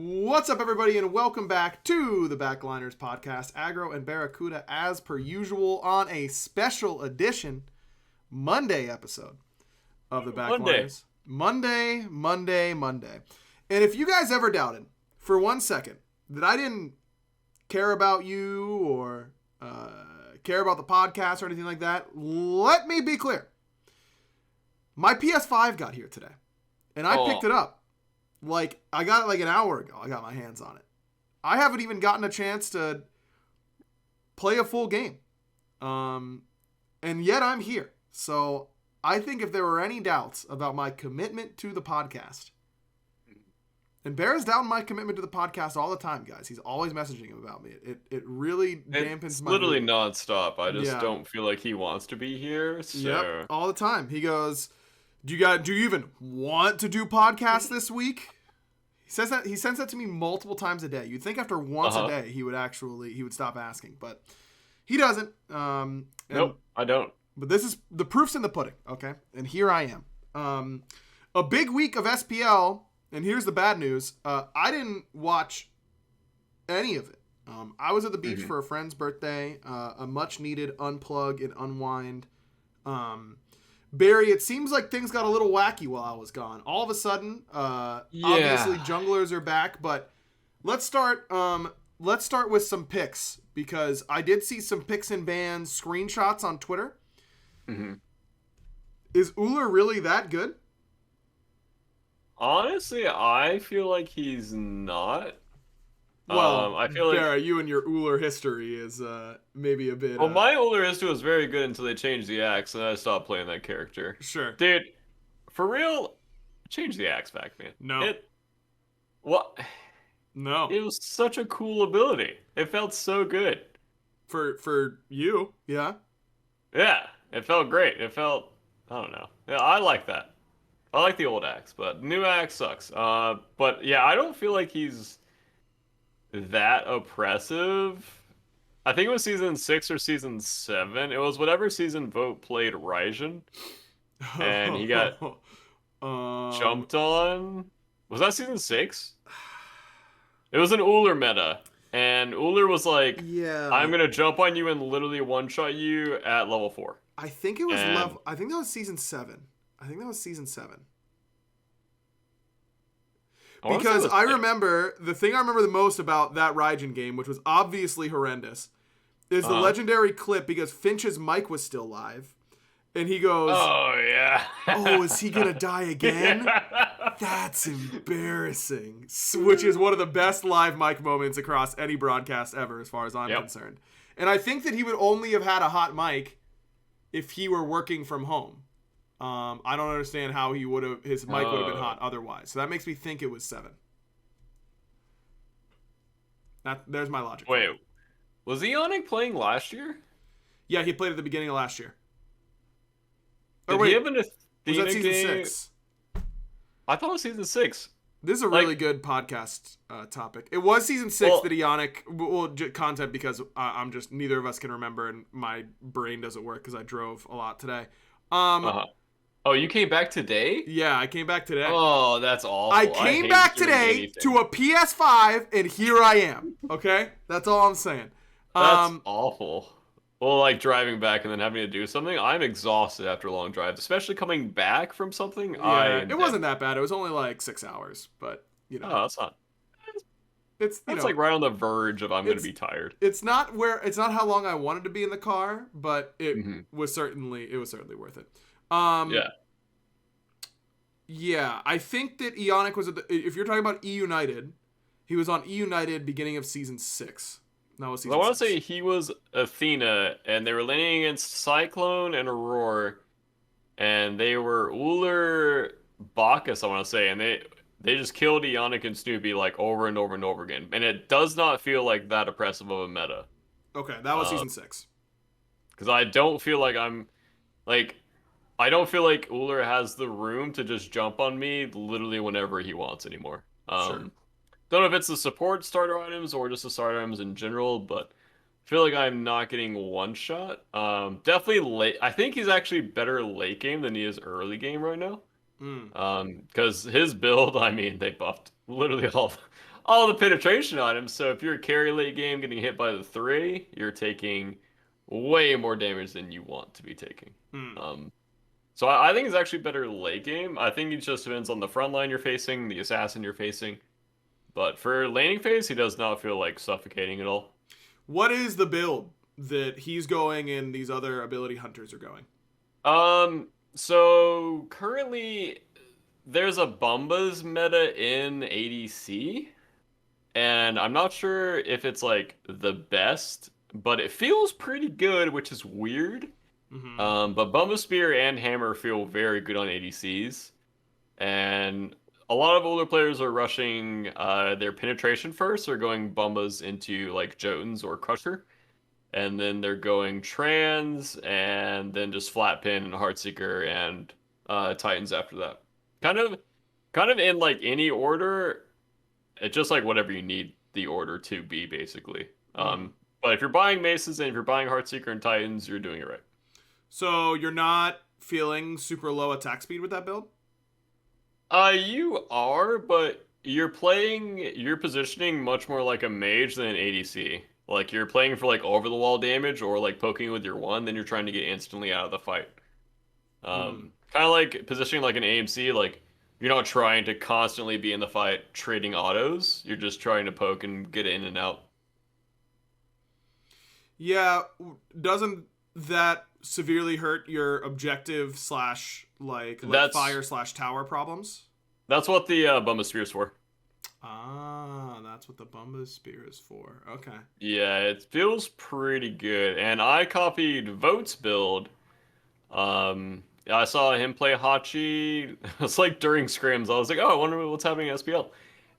What's up, everybody, and welcome back to the Backliners podcast. Aggro and BaRRaCCuDDa, as per usual, on a special edition Monday episode of the Backliners. Monday. And if you guys ever doubted for 1 second that I didn't care about you or care about the podcast or anything like that, let me be clear. My PS5 got here today, and I picked it up. I got it like an hour ago. I got my hands on it. I haven't even gotten a chance to play a full game. And yet I'm here. So I think if there were any doubts about my commitment to the podcast, and Bear's doubting my commitment to the podcast all the time, guys. He's always messaging about me. It really dampens it's my literally mood. nonstop. I just don't feel like he wants to be here. So. Yep, all the time. He goes, Do you even want to do podcasts this week? He sends that to me multiple times a day. You'd think after once a day he would stop asking, but he doesn't. Nope, I don't. But this is the proof's in the pudding, okay? And here I am. A big week of SPL, and here's the bad news. I didn't watch any of it. I was at the beach for a friend's birthday, a much needed unplug and unwind. Barry, it seems like things got a little wacky while I was gone. All of a sudden, obviously junglers are back, but let's start with some picks, because I did see some picks and bans screenshots on Twitter. Mm-hmm. Is Uller really that good? Honestly, I feel like he's not. Well, I feel like you and your Uller history is maybe a bit. Well, my Uller history was very good until they changed the axe, and I stopped playing that character. Sure, dude. For real, change the axe back, man. No. What? No. It was such a cool ability. It felt so good. For you, yeah. Yeah, it felt great. It felt, I don't know. Yeah, I like that. I like the old axe, but new axe sucks. But yeah, I don't feel like he's that oppressive. I think it was season 6 or season 7. It was whatever season Vote played Ryzen, and he got jumped on. Was that season 6? It was an Uller meta, and Uller was like, "Yeah, I'm gonna jump on you and literally one-shot you at level 4." I think it was I think that was season 7. Because I remember, the thing I remember the most about that Raijin game, which was obviously horrendous, is the legendary clip, because Finch's mic was still live, and he goes, "Oh yeah, oh, is he gonna die again? That's embarrassing." Which is one of the best live mic moments across any broadcast ever, as far as I'm concerned. And I think that he would only have had a hot mic if he were working from home. I don't understand how his mic would have been hot otherwise. So that makes me think it was 7. There's my logic. Wait, was Ionic playing last year? Yeah, he played at the beginning of last year. Did he have an Athena was that season game? 6? I thought it was season 6. This is a really good podcast topic. It was season 6 that Ionic content, because I'm just, neither of us can remember, and my brain doesn't work because I drove a lot today. Oh, you came back today? Yeah, I came back today. Oh, that's awful. I came back today to a PS5, and here I am. Okay? That's all I'm saying. That's awful. Well, like driving back and then having to do something, I'm exhausted after long drives, especially coming back from something. Yeah, it wasn't that bad. It was only like 6 hours, but you know. Oh, that's not. That's like right on the verge of I'm going to be tired. It's not how long I wanted to be in the car, but it was certainly worth it. Yeah, I think that Ionic was if you're talking about E United, he was on E United beginning of season 6. That was season 6. I want to say he was Athena, and they were laning against Cyclone and Aurora, and they were Uller Bacchus, I want to say, and they just killed Ionic and Snoopy like over and over and over again, and it does not feel like that oppressive of a meta. Okay, that was season 6. Because I don't feel like I don't feel like Uller has the room to just jump on me literally whenever he wants anymore. Sure. Don't know if it's the support starter items or just the starter items in general, but I feel like I'm not getting one shot. Definitely late. I think he's actually better late game than he is early game right now. Because his build, I mean, they buffed literally all the penetration items. So if you're a carry late game getting hit by the 3, you're taking way more damage than you want to be taking. Hmm. So I think it's actually better late game. I think it just depends on the front line you're facing, the assassin you're facing. But for laning phase, he does not feel like suffocating at all. What is the build that he's going and these other ability hunters are going? So currently there's a Bombas meta in ADC, and I'm not sure if it's like the best, but it feels pretty good, which is weird. Mm-hmm. But Bumba Spear and Hammer feel very good on ADCs, and a lot of older players are rushing their penetration first. They're going Bumbas into like Jotuns or Crusher, and then they're going Trans, and then just Flat Pin and Heartseeker and Titans after that. Kind of in like any order. It's just like whatever you need the order to be, basically. But if you're buying Maces and if you're buying Heartseeker and Titans, you're doing it right. So you're not feeling super low attack speed with that build? You are, but you're positioning much more like a mage than an ADC. Like you're playing for like over the wall damage or like poking with your one, then you're trying to get instantly out of the fight. Kind of like positioning like an AMC, like you're not trying to constantly be in the fight trading autos. You're just trying to poke and get in and out. Yeah, doesn't that severely hurt your objective slash like fire slash tower problems? That's what the Bumba Spear is for. Ah, that's what the Bumba Spear is for. Okay. Yeah, it feels pretty good. And I copied Vote's build. I saw him play Hachi. It's like during scrims. I was like, oh, I wonder what's happening in SPL.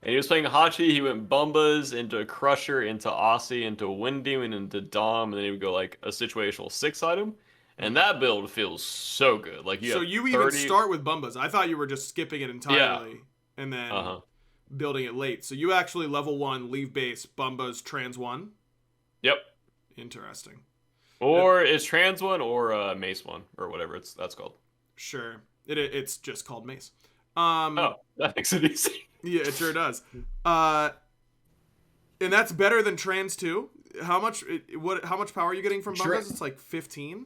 And he was playing Hachi. He went Bumbas into Crusher, into Aussie, into Wind Demon, into Dom, and then he would go like a situational 6 item. And that build feels so good. Like so you even start with Bumbas. I thought you were just skipping it entirely and then building it late. So you actually level 1, leave base, Bumbas, Trans 1? Yep. Interesting. Or it's Trans 1 or Mace 1 or whatever that's called. Sure. It's just called Mace. Oh, that makes it easy. Yeah, it sure does. And that's better than Trans 2? How much power are you getting from Bumbas? It's like 15?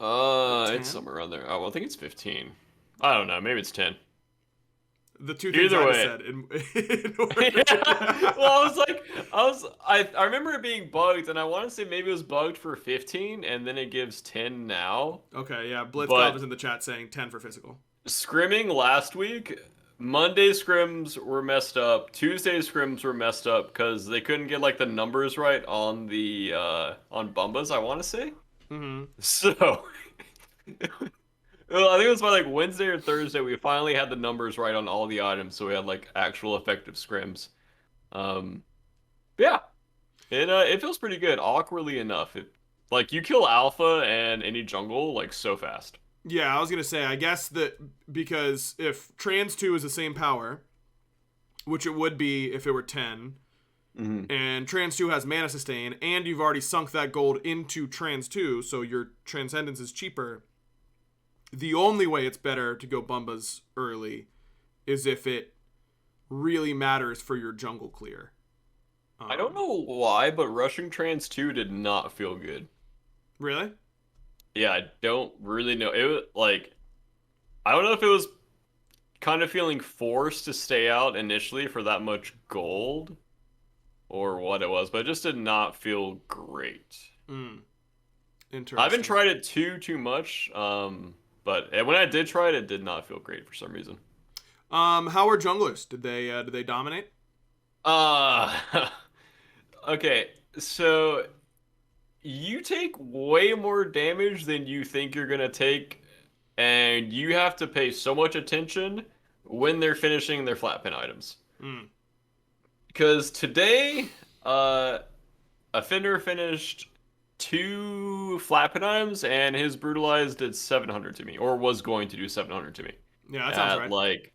It's somewhere around there. Oh, I think it's 15. I don't know. Maybe it's 10. The two things I said. Yeah. Well, I remember it being bugged, and I want to say maybe it was bugged for 15, and then it gives 10 now. Okay, yeah. Blitzkov is in the chat saying 10 for physical. Scrimming last week, Monday scrims were messed up. Tuesday scrims were messed up because they couldn't get like the numbers right on the on Bumbas, I want to say. Mm-hmm. So, well, I think it was by like Wednesday or Thursday we finally had the numbers right on all the items, so we had like actual effective scrims. Yeah, it feels pretty good. Awkwardly enough, like you kill Alpha and any jungle like so fast. Yeah, I was gonna say I guess that because if Trans 2 is the same power, which it would be if it were 10. Mm-hmm. And Trans 2 has mana sustain, and you've already sunk that gold into Trans 2, so your Transcendence is cheaper. The only way it's better to go Bumbas early is if it really matters for your jungle clear. I don't know why, but rushing Trans 2 did not feel good. Really? Yeah, I don't really know. It was like, I don't know if it was kind of feeling forced to stay out initially for that much gold, or what it was, but it just did not feel great. Interesting. I haven't tried it too much, but when I did try it, it did not feel great for some reason. How are junglers? Did they dominate? Okay, so you take way more damage than you think you're gonna take, and you have to pay so much attention when they're finishing their flat pin items. Because today, Offender finished 2 flat pin items, and his Brutalized did 700 to me, or was going to do 700 to me. Yeah, that sounds right. Like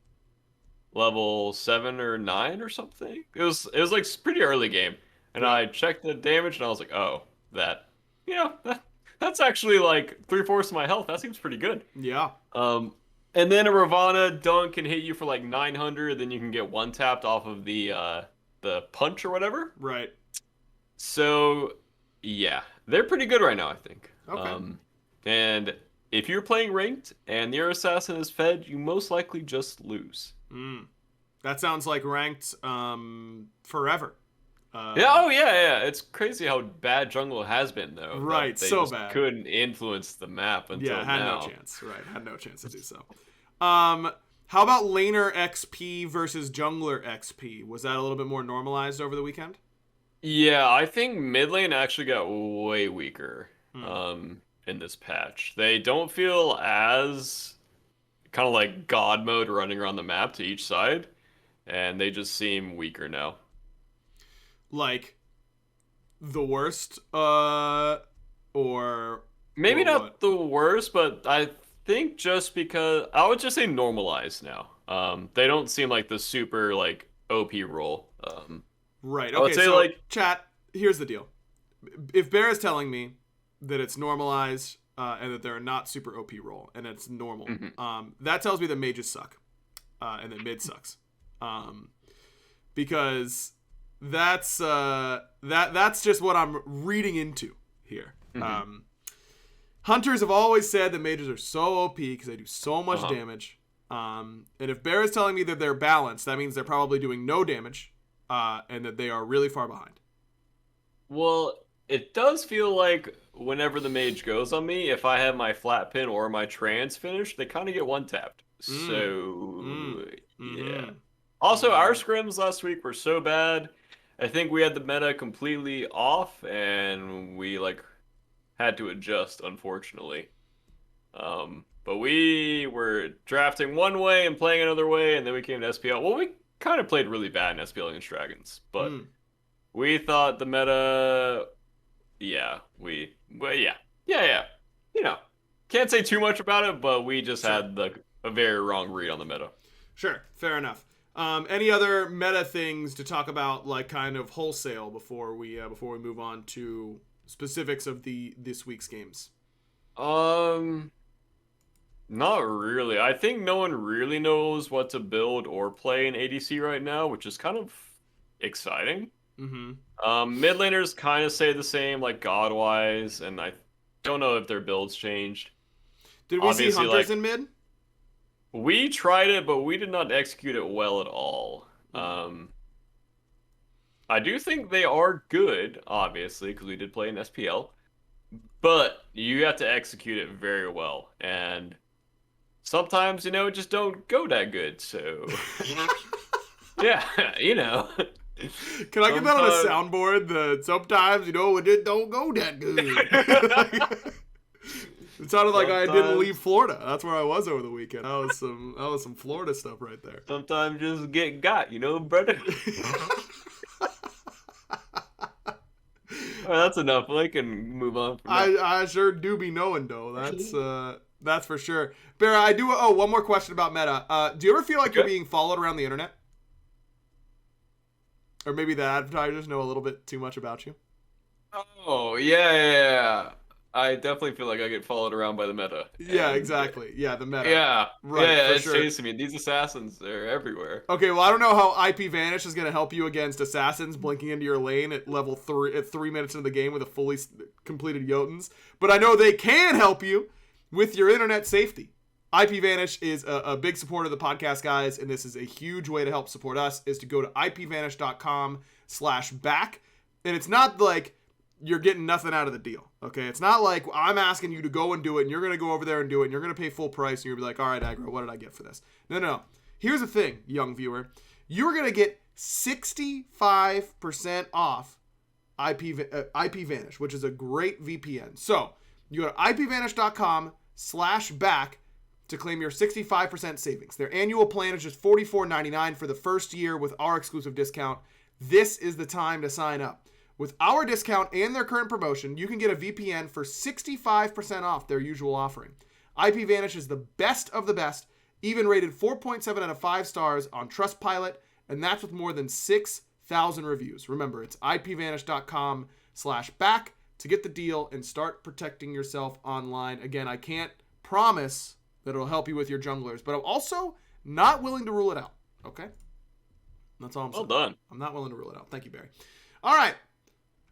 level 7 or 9 or something. It was like pretty early game, and I checked the damage, and I was like, oh, that's actually like 3/4 of my health. That seems pretty good. Yeah. And then a Ravana dunk can hit you for like 900, then you can get one tapped off of the punch or whatever. Right. So, yeah, they're pretty good right now, I think. Okay. And if you're playing ranked and your assassin is fed, you most likely just lose. That sounds like ranked forever. Yeah, oh yeah. It's crazy how bad jungle has been though. Right, They so just bad. couldn't influence the map until had now. no chance. Right, had no chance to do so. How about laner XP versus jungler XP? Was that a little bit more normalized over the weekend? Yeah, I think mid lane actually got way weaker in this patch. They don't feel as kind of like god mode running around the map to each side, and they just seem weaker now. Like the worst, or Maybe or not what? the worst, but I think just because I would just say normalized now. They don't seem like the super like OP role. Right. I would Okay. say So, like chat. Here's the deal. If Bear is telling me that it's normalized and that they're not super OP role and it's normal, that tells me that mages suck and that mid sucks, because that's just what I'm reading into here. Hunters have always said that mages are so OP because they do so much damage. And if Bear is telling me that they're balanced, that means they're probably doing no damage, and that they are really far behind. well, it does feel like whenever the mage goes on me, if I have my flat pin or my trance finished, they kind of get one tapped. So yeah. Also, our scrims last week were so bad. I think we had the meta completely off, and we like had to adjust, unfortunately. But we were drafting one way and playing another way, and then we came to SPL. Well, we kind of played really bad in SPL Against Dragons, but we thought the meta, yeah. You know, can't say too much about it, but we just had a very wrong read on the meta. Sure, fair enough. Any other meta things to talk about, like kind of wholesale, before we move on to specifics of this week's games? Not really. I think no one really knows what to build or play in ADC right now, which is kind of exciting. Mid laners kind of say the same, like god-wise, and I don't know if their builds changed. Did we see Obviously, hunters like, in mid? We tried it, but we did not execute it well at all. I do think they are good, obviously, because we did play in SPL, but you have to execute it very well, and sometimes, it just don't go that good, so... yeah, Can I get that on a soundboard? Sometimes, it don't go that good. It sounded like I didn't leave Florida. That's where I was over the weekend. That was some Florida stuff right there. Sometimes just get got, brother. All right, that's enough. I can move on from that. I sure do be knowing, though. That's for sure. Bear, I do. Oh, one more question about meta. Do you ever feel like you're being followed around the internet? Or maybe the advertisers know a little bit too much about you? Oh, yeah. I definitely feel like I get followed around by the meta. Yeah, exactly. Yeah, the meta. Yeah. Right, yeah, for it's sure. chasing me. These assassins, they're everywhere. Okay, well, I don't know how IP Vanish is going to help you against assassins blinking into your lane at level 3 at 3 minutes into the game with a fully completed Jotuns, but I know they can help you with your internet safety. IP Vanish is a big supporter of the podcast, guys, and this is a huge way to help support us, is to go to ipvanish.com/back, and it's not like you're getting nothing out of the deal, okay? It's not like I'm asking you to go and do it, and you're going to go over there and do it, and you're going to pay full price, and you're going to be like, all right, Aggro, what did I get for this? No. Here's the thing, young viewer. You're going to get 65% off IP Vanish, which is a great VPN. So you go to ipvanish.com/back to claim your 65% savings. Their annual plan is just $44.99 for the first year with our exclusive discount. This is the time to sign up. With our discount and their current promotion, you can get a VPN for 65% off their usual offering. IP Vanish is the best of the best, even rated 4.7 out of 5 stars on Trustpilot, and that's with more than 6,000 reviews. Remember, it's ipvanish.com/back to get the deal and start protecting yourself online. Again, I can't promise that'll help you with your junglers. But I'm also not willing to rule it out. Okay? That's all I'm saying. Well done. I'm not willing to rule it out. Thank you, Barry. All right.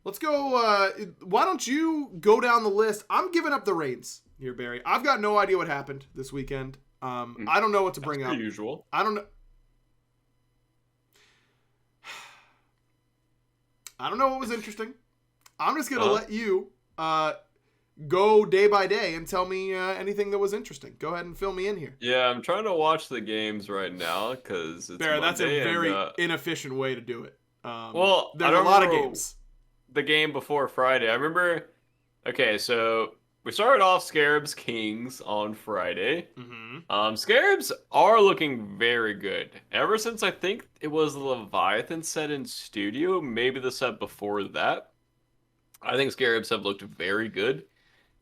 Let's go. Why don't you go down the list? I'm giving up the reins here, Barry. I've got no idea what happened this weekend. I don't know what to bring up. Usual. I don't know. I don't know what was interesting. I'm just gonna let you go day by day and tell me anything that was interesting. Go ahead and fill me in here. Yeah, I'm trying to watch the games right now because it's Barry, that's a Monday very inefficient way to do it. Well, there's a lot of games. The game before Friday. I remember. Okay, so we started off Scarabs Kings on Friday. Mm-hmm. Scarabs are looking very good. Ever since I think it was the Leviathan set in studio, maybe the set before that. I think Scarabs have looked very good.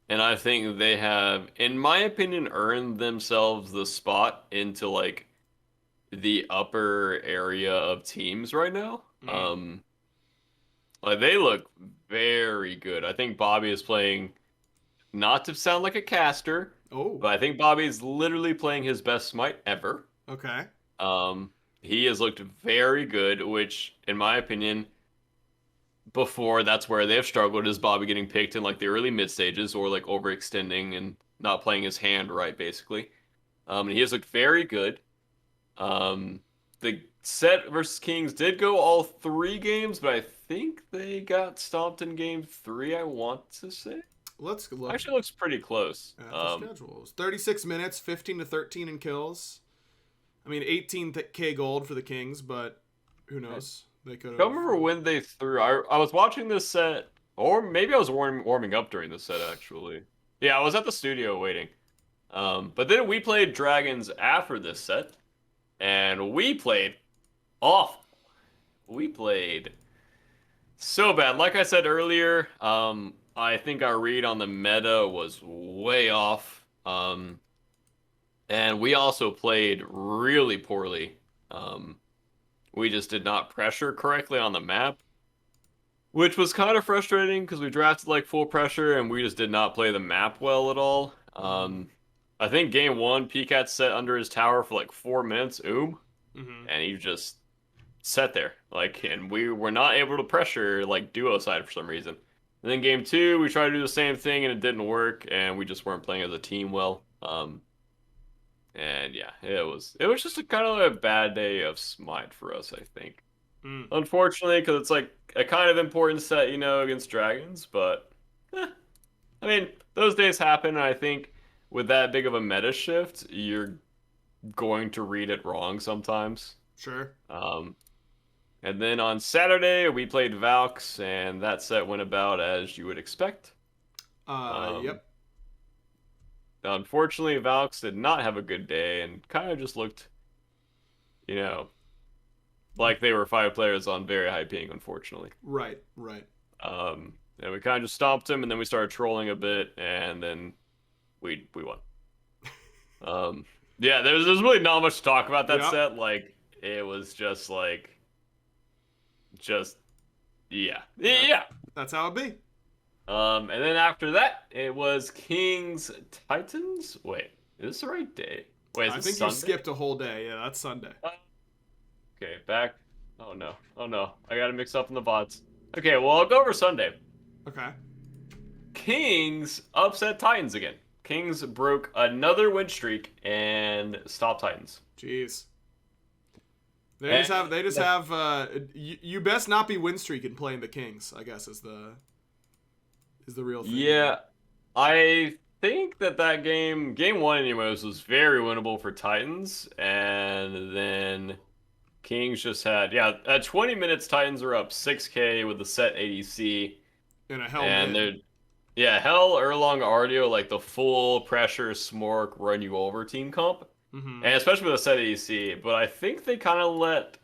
And I think they have, in my opinion, earned themselves the spot into like the upper area of teams right now. Like they look very good. I think Bobby is playing, not to sound like a caster, but I think Bobby is literally playing his best Smite ever. Okay. He has looked very good, which, in my opinion, before that's where they've struggled is Bobby getting picked in like the early mid stages or like overextending and not playing his hand right, basically. And he has looked very good. The set versus Kings did go all 3 games, but I think they got stomped in game 3, I want to say. Let's look. Actually looks pretty close. At the schedules. 36 minutes, 15 to 13 in kills. I mean, 18K gold for the Kings, but who knows? They could have. I don't remember when they threw. I was watching this set, or maybe I was warming up during the set, actually. Yeah, I was at the studio waiting. But then we played Dragons after this set, and we played awful. We played so bad. Like I said earlier, I think our read on the meta was way off. And we also played really poorly. We just did not pressure correctly on the map, which was kind of frustrating because we drafted like full pressure and we just did not play the map well at all. I think game 1, PCAT sat under his tower for like 4 minutes, and he just sat there, like, and we were not able to pressure like duo side for some reason. And then game 2, we tried to do the same thing and it didn't work, and we just weren't playing as a team well. And yeah, it was just a kind of a bad day of Smite for us, I think. Unfortunately, because it's like a kind of important set, you know, against Dragons, but I mean, those days happen, and I think with that big of a meta shift, you're going to read it wrong sometimes. Sure. And then on Saturday, we played Valks, and that set went about as you would expect. Yep. Unfortunately, Valks did not have a good day and kind of just looked, you know, like they were 5 players on very high ping, unfortunately. Right. And we kind of just stomped him, and then we started trolling a bit, and then we won. Yeah, there's really not much to talk about that set. Like, it was just like, yeah. That's how it be. And then after that, it was Kings Titans. Wait, is this the right day? Wait, is I this think Sunday? you skipped a whole day. Yeah, that's Sunday. Okay, back. Oh no. I got to mix up in the VODs. Okay, well, I'll go over Sunday. Okay. Kings upset Titans again. Kings broke another win streak and stopped Titans. Jeez. They just have. You best not be win streaking playing the Kings, I guess, is the real thing. Yeah, I think that game 1 anyways, was very winnable for Titans, and then Kings just had, at 20 minutes, Titans are up 6K with the set ADC. And a hell and mid. Hell, Erlong Ardio, like the full pressure, smork, run you over team comp. And especially with a set ADC, but I think they kind of let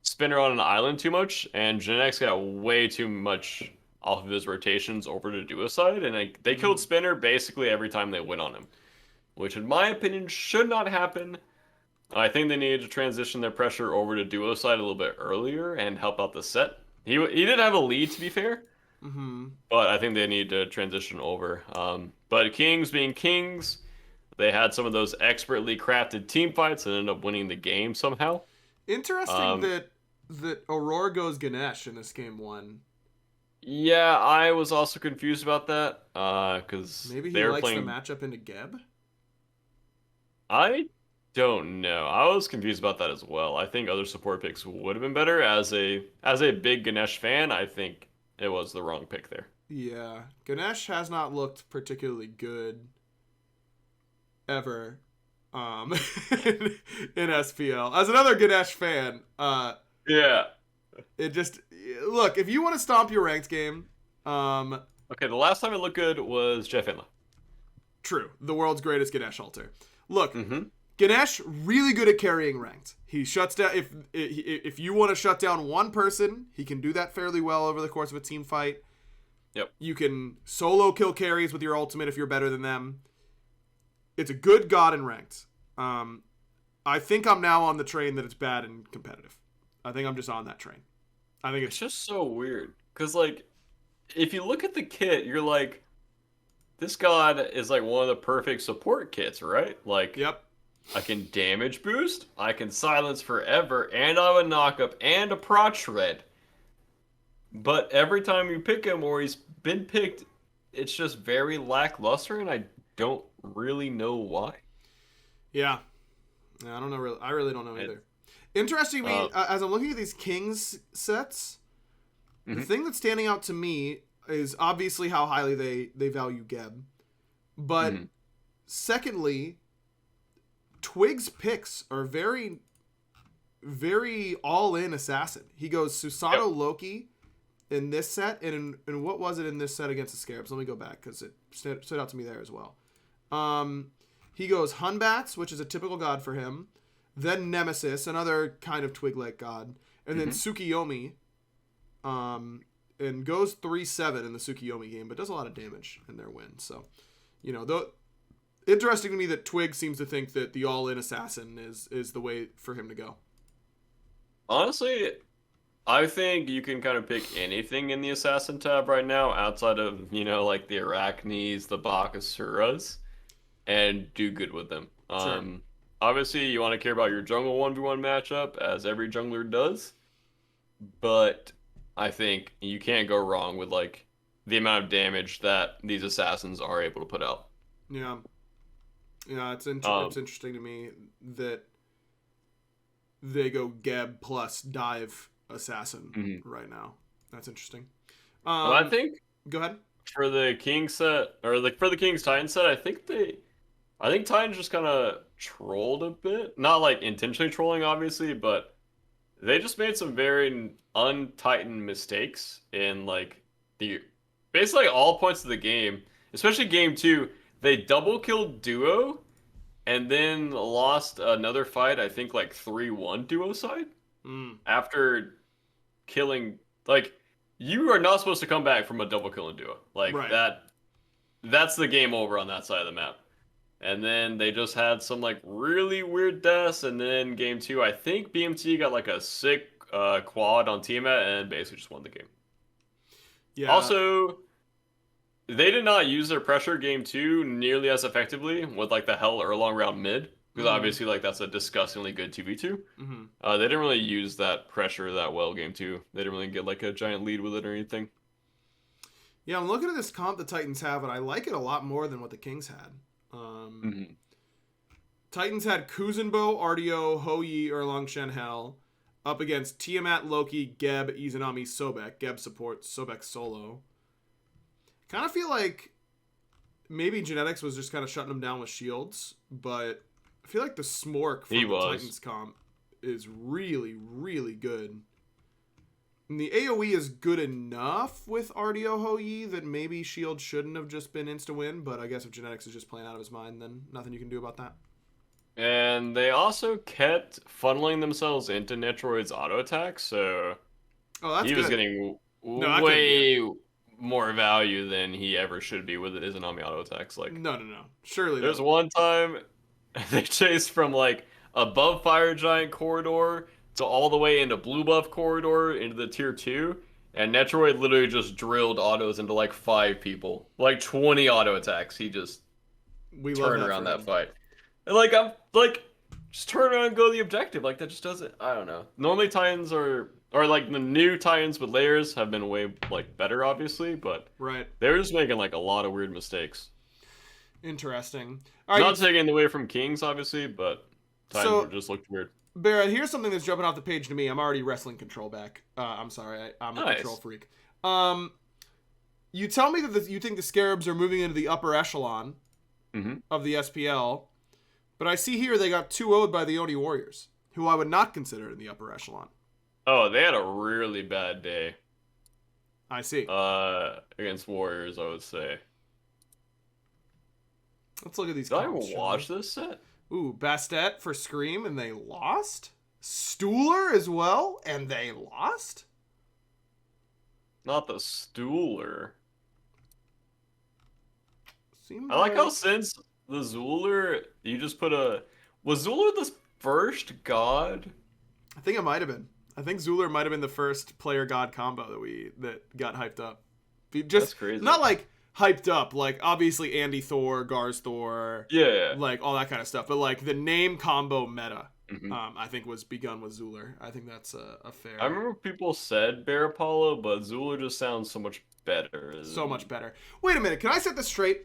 Spinner on an island too much, and Genex got way too much off of his rotations over to duo side, and they killed Spinner basically every time they went on him, which in my opinion should not happen. I think they needed to transition their pressure over to duo side a little bit earlier and help out the set. He did have a lead, to be fair, but I think they need to transition over. But Kings being Kings, they had some of those expertly crafted team fights and ended up winning the game somehow. Interesting that Aurora goes Ganesh in this game 1. Yeah, I was also confused about that because Maybe he they were likes playing. the matchup into Geb. I don't know. I was confused about that as well. I think other support picks would have been better. As a big Ganesh fan, I think it was the wrong pick there. Yeah, Ganesh has not looked particularly good ever in SPL. As another Ganesh fan, Yeah. it just look, if you want to stomp your ranked game, Okay, the last time it looked good was Jeff Inla. true, the world's greatest Ganesh alter. Look, Mm-hmm. Ganesh really good at carrying ranked. He shuts down if you want to shut down one person, he can do that fairly well over the course of a team fight. Yep. You can solo kill carries with your ultimate if you're better than them. It's a good god in ranked. I think I'm now on the train that it's bad and competitive. I think I'm just on that train. I think It's just so weird because like if you look at the kit, you're like, this god is like one of the perfect support kits, right? Like, yep. I can damage boost, I can silence forever, and I would knock up and a prot shred. But every time you pick him or he's been picked, it's just very lackluster, and I don't really know why. Yeah. I don't know. I really don't know either. Interestingly, as I'm looking at these Kings sets, the thing that's standing out to me is obviously how highly they value Geb. But secondly, Twig's picks are very, very all-in assassin. He goes Susanoo Loki in this set, and in what was it in this set against the Scarabs? Let me go back, because it stood out to me there as well. He goes Hunbats, which is a typical god for him, then Nemesis, another kind of Twig-like god, and then Tsukiyomi, and goes 3-7 in the Tsukiyomi game, but does a lot of damage in their win. So, interesting to me that Twig seems to think that the all-in assassin is the way for him to go. Honestly, I think you can kind of pick anything in the assassin tab right now outside of, like the Arachnes, the Bakasuras, and do good with them. Sure. Obviously, you want to care about your jungle 1v1 matchup, as every jungler does, but I think you can't go wrong with, like, the amount of damage that these assassins are able to put out. Yeah. Yeah, it's interesting to me that they go Geb plus dive assassin right now. That's interesting. Well, I think go ahead. For the King set, or like for the King's Titan set, I think Titans just kind of trolled a bit. Not like intentionally trolling, obviously, but they just made some very un-Titan mistakes in like basically all points of the game, especially game 2. They double killed duo, and then lost another fight. I think like 3-1 duo side after killing. Like, you are not supposed to come back from a double kill in duo like that. That's the game over on that side of the map. And then they just had some like really weird deaths. And then game 2, I think BMT got like a sick quad on Tiamat and basically just won the game. Yeah. Also, they did not use their pressure game 2 nearly as effectively with like the Hell or long round mid. Because obviously like that's a disgustingly good 2v2. They didn't really use that pressure that well game 2. They didn't really get like a giant lead with it or anything. Yeah, I'm looking at this comp the Titans have, and I like it a lot more than what the Kings had. Titans had Kuzenbo, Artio, Hou-Yi, Erlang Shenhel up against Tiamat, Loki, Geb, Izanami, Sobek. Geb supports Sobek solo. Kind of feel like maybe Genetics was just kind of shutting them down with shields, but I feel like the Smork from the Titans comp is really, really good. And the AoE is good enough with Artio Hou-Yi that maybe shield shouldn't have just been insta-win, but I guess if Genetics is just playing out of his mind, then nothing you can do about that. And they also kept funneling themselves into Netroid's auto attack, so he was getting way more value than he ever should be with his Izanami auto attacks. Like, no. Surely there's one time they chased from like above Fire Giant corridor to all the way into blue buff corridor into the tier 2, and Netroid literally just drilled autos into like 5 people, like 20 auto attacks. He just We love turn that around for that him. fight. And like I'm like just turn around and go to the objective. Like that just doesn't. I don't know. Normally Titans or like the new Titans with layers have been way like better, obviously, but Right. they're just making like a lot of weird mistakes. Interesting. All right. Not taking away from Kings, obviously, but Titans just looked weird. BaRRa, here's something that's jumping off the page to me. I'm already wrestling control back. I'm sorry. I'm a control freak. You tell me that you think the Scarabs are moving into the upper echelon of the SPL, but I see here they got 2-0'd by the Oni Warriors, who I would not consider in the upper echelon. Oh, they had a really bad day. I see. Against Warriors, I would say. Let's look at these. Did I watch this set? Ooh, Bastet for Scream, and they lost? Stooler as well, and they lost? Not the Stooler. Seems I like how since the Zooler, you just put a... Was Zooler the first god? I think it might have been. I think Zooler might have been the first player god combo that got hyped up. That's crazy. Not like hyped up, like obviously Andy Thor, Garz Thor, like all that kind of stuff. But like the name combo meta, I think was begun with Zooler. I think that's a fair. I remember people said BaRRaCCuDDa, but Zooler just sounds so much better. So much better. Wait a minute, can I set this straight?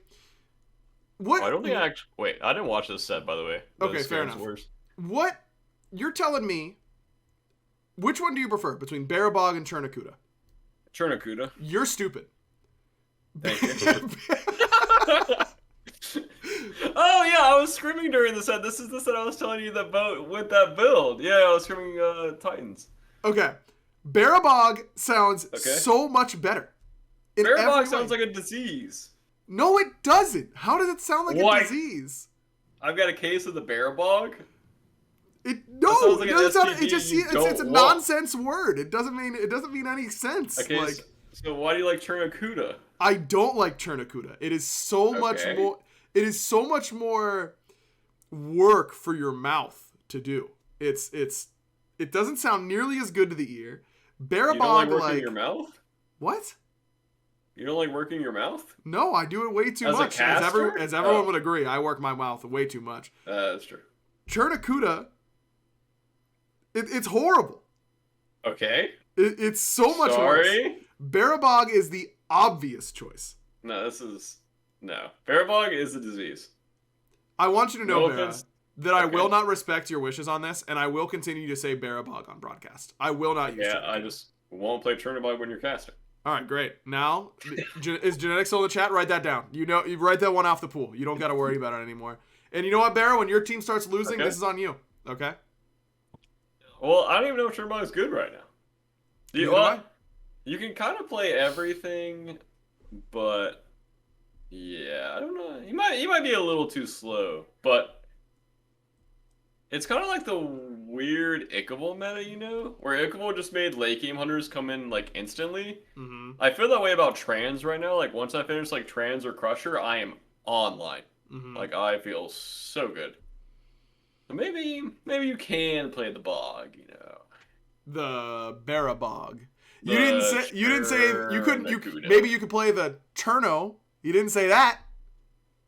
What? I don't think wait, I didn't watch this set, by the way. Okay, fair enough. What? You're telling me, which one do you prefer between BaRRaCCuDDa and ChurnaCuDDa? ChurnaCuDDa. You're stupid. Thank you. Oh yeah, I was screaming during the set. This is the set I was telling you with that build. Yeah, I was screaming Titans. Okay. BaRRaCCuDDa sounds so much better. BaRRaCCuDDa sounds like a disease. No, it doesn't. How does it sound like a disease? I've got a case of the BaRRaCCuDDa. It doesn't sound. It just it's a nonsense word. It doesn't mean any sense. Okay, like, so why do you like ChurnaCuDDa? I don't like ChurnaCuDDa. It is so much more. It is so much more work for your mouth to do. It doesn't sound nearly as good to the ear. BaRRaCCuDDa, you don't like working your mouth? What? You don't like working your mouth? No, I do it way too much. As everyone would agree, I work my mouth way too much. That's true. ChurnaCuDDa, it's horrible. Okay. It's so much worse. BaRRaCCuDDa is the obvious choice. No, BaRRaCCuDDa is a disease. I want you to know, BaRRa, that I will not respect your wishes on this, and I will continue to say BaRRaCCuDDa on broadcast. I will not use ChurnaCuDDa. I just won't play ChurnaCuDDa when you're casting. All right, great. Now, is Genetics still in the chat? Write that down. You write that one off the pool. You don't got to worry about it anymore. And you know what, BaRRa? When your team starts losing, this is on you. Okay? Well, I don't even know if ChurnaCuDDa is good right now. You can kind of play everything, but yeah, I don't know. He might be a little too slow, but it's kind of like the weird Ichable meta, where Ichable just made late game hunters come in like instantly. I feel that way about Trans right now. Like once I finish like Trans or Crusher, I am online. Like I feel so good. So maybe you can play the Bog, The BaRRaCCuDDa. You didn't say you couldn't. Maybe you could play the Cherno. You didn't say that,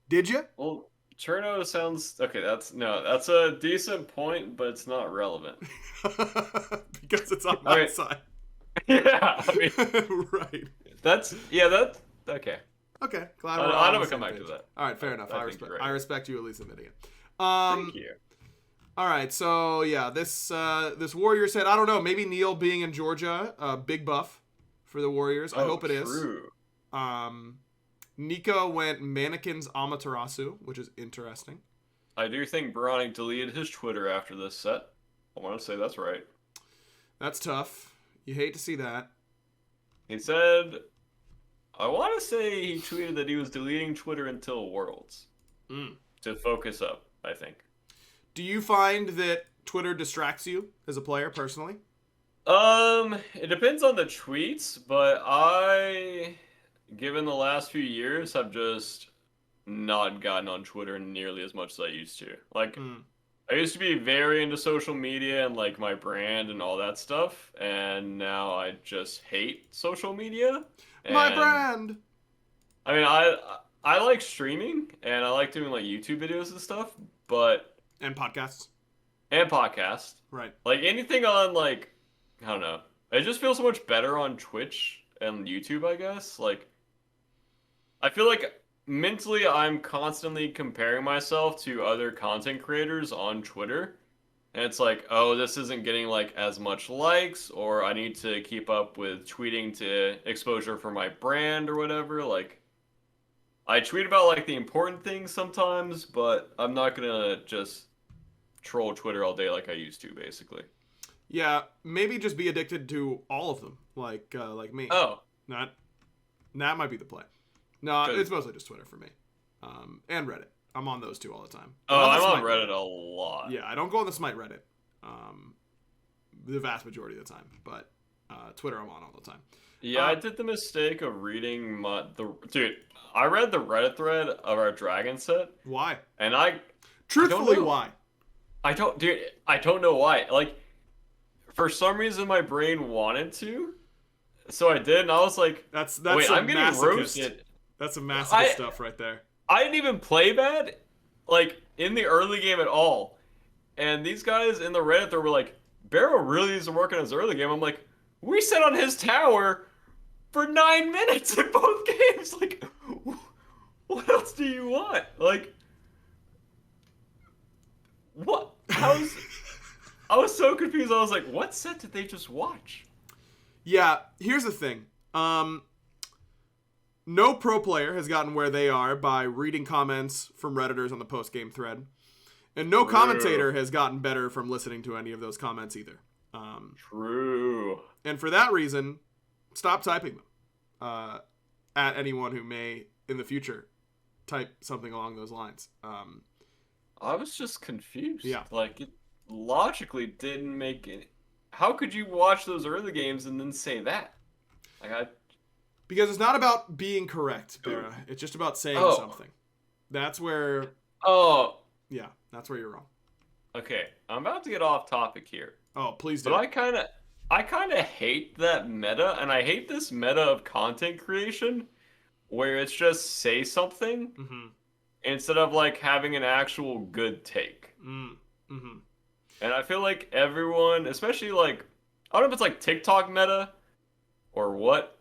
did you? Well, Cherno sounds okay. That's a decent point, but it's not relevant because it's on my side. Yeah, I mean, right. That's okay. Okay, glad I'll never come back to that. All right, fair enough. I respect you at least admitting it. Thank you. All right, so yeah, this Warriors set, I don't know, maybe Neil being in Georgia, big buff for the Warriors. I hope it is. Nico went Mannequins Amaterasu, which is interesting. I do think BaRRaCCuDDa deleted his Twitter after this set. I want to say that's right. That's tough. You hate to see that. He said, I want to say he tweeted that he was deleting Twitter until Worlds. To focus up, I think. Do you find that Twitter distracts you as a player personally? It depends on the tweets, but given the last few years, have just not gotten on Twitter nearly as much as I used to. Like, I used to be very into social media and like my brand and all that stuff, and now I just hate social media. My brand. I mean, I like streaming and I like doing like YouTube videos and stuff, but And podcasts. and podcasts. Right. Like anything on like I don't know. It just feels so much better on Twitch and YouTube, I guess. Like I feel like mentally I'm constantly comparing myself to other content creators on Twitter. And it's like, oh, this isn't getting like as much likes, or I need to keep up with tweeting to exposure for my brand or whatever. Like I tweet about like the important things sometimes, but I'm not gonna just troll Twitter all day like I used to, basically. Yeah, maybe just be addicted to all of them, like me. Oh, Not that might be the play. No, Good. it's mostly just Twitter for me, and Reddit. I'm on those two all the time. oh, Not I'm the on Smite Reddit a lot. Yeah, I don't go on the Smite Reddit, the vast majority of the time, but Twitter I'm on all the time. Yeah, I did the mistake of reading dude. I read the Reddit thread of our dragon set, Why? and I Truthfully, know. why? I don't know why. Like, for some reason, my brain wanted to, so I did, and I was like, That's wait, some I'm getting masochist. roasted. That's some masochist stuff right there. I didn't even play bad, like, in the early game at all. And these guys in the Reddit, they were like, BaRRa really needs to work on his early game. I'm like, we sat on his tower for 9 minutes in both games. Like, what else do you want? Like, what? I was so confused. I was like, what set did they just watch? Yeah, here's the thing. No pro player has gotten where they are by reading comments from Redditors on the post-game thread. And no commentator has gotten better from listening to any of those comments either. True. And for that reason, stop typing them at anyone who may, in the future, type something along those lines. I was just confused. Yeah. Like, it logically didn't make it. How could you watch those early games and then say that? Like, Because it's not about being correct, BaRRa. It's just about saying something. That's where... Oh. Yeah, that's where you're wrong. Okay, I'm about to get off topic here. Oh, please do. But I kind of hate that meta, and I hate this meta of content creation where it's just say something instead of like having an actual good take. Mm-hmm. And I feel like everyone, especially like, I don't know if it's like TikTok meta or what,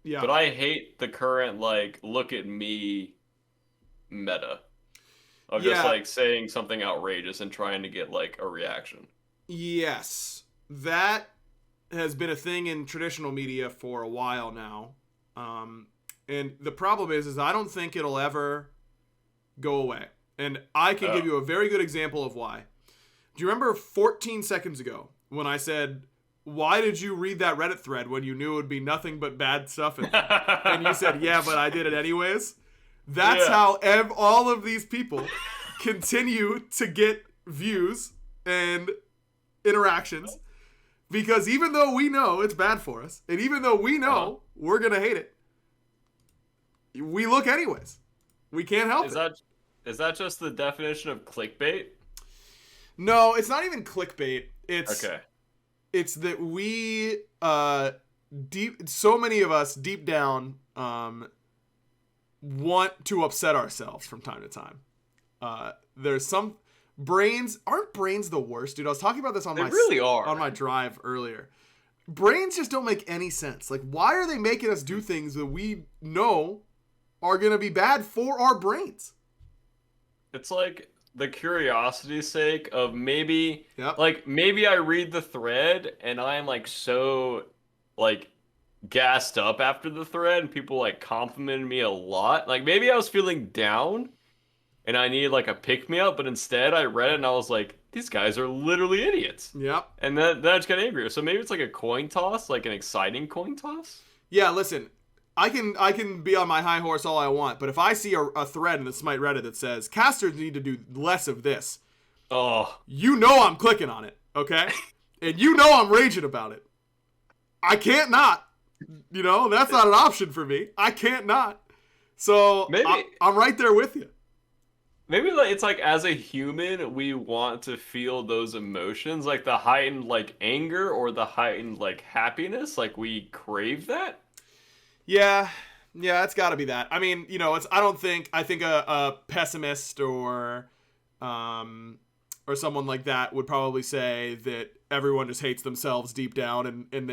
Yeah. but I hate the current like look at me meta of just like saying something outrageous and trying to get like a reaction. Yes, that has been a thing in traditional media for a while now. And the problem is I don't think it'll ever go away. And I can give you a very good example of why. Do you remember 14 seconds ago when I said, why did you read that Reddit thread when you knew it would be nothing but bad stuff in there? And you said, yeah, but I did it anyways. That's how all of these people continue to get views and interactions. Because even though we know it's bad for us, and even though we know we're going to hate it, we look anyways. We can't help it. Is that just the definition of clickbait? No, it's not even clickbait. It's that we so many of us deep down want to upset ourselves from time to time. There's some aren't brains the worst, dude? I was talking about this on my drive earlier. Brains just don't make any sense. Like, why are they making us do things that we know are going to be bad for our brains? It's like the curiosity's sake of maybe I read the thread and I'm like so like gassed up after the thread and people like complimented me a lot. Like maybe I was feeling down and I needed like a pick me up, but instead I read it and I was like, these guys are literally idiots. Yep. And then I just got angry. So maybe it's like a coin toss, like an exciting coin toss. Yeah, listen, I can be on my high horse all I want, but if I see a thread in the Smite Reddit that says casters need to do less of this, you know I'm clicking on it, okay? And you know I'm raging about it. I can't not. You know, that's not an option for me. I can't not. So maybe I'm right there with you. Maybe like it's like as a human, we want to feel those emotions, like the heightened like anger or the heightened like happiness. Like we crave that. Yeah, Yeah, it's got to be that. I mean, you know, I think a pessimist or someone like that would probably say that everyone just hates themselves deep down and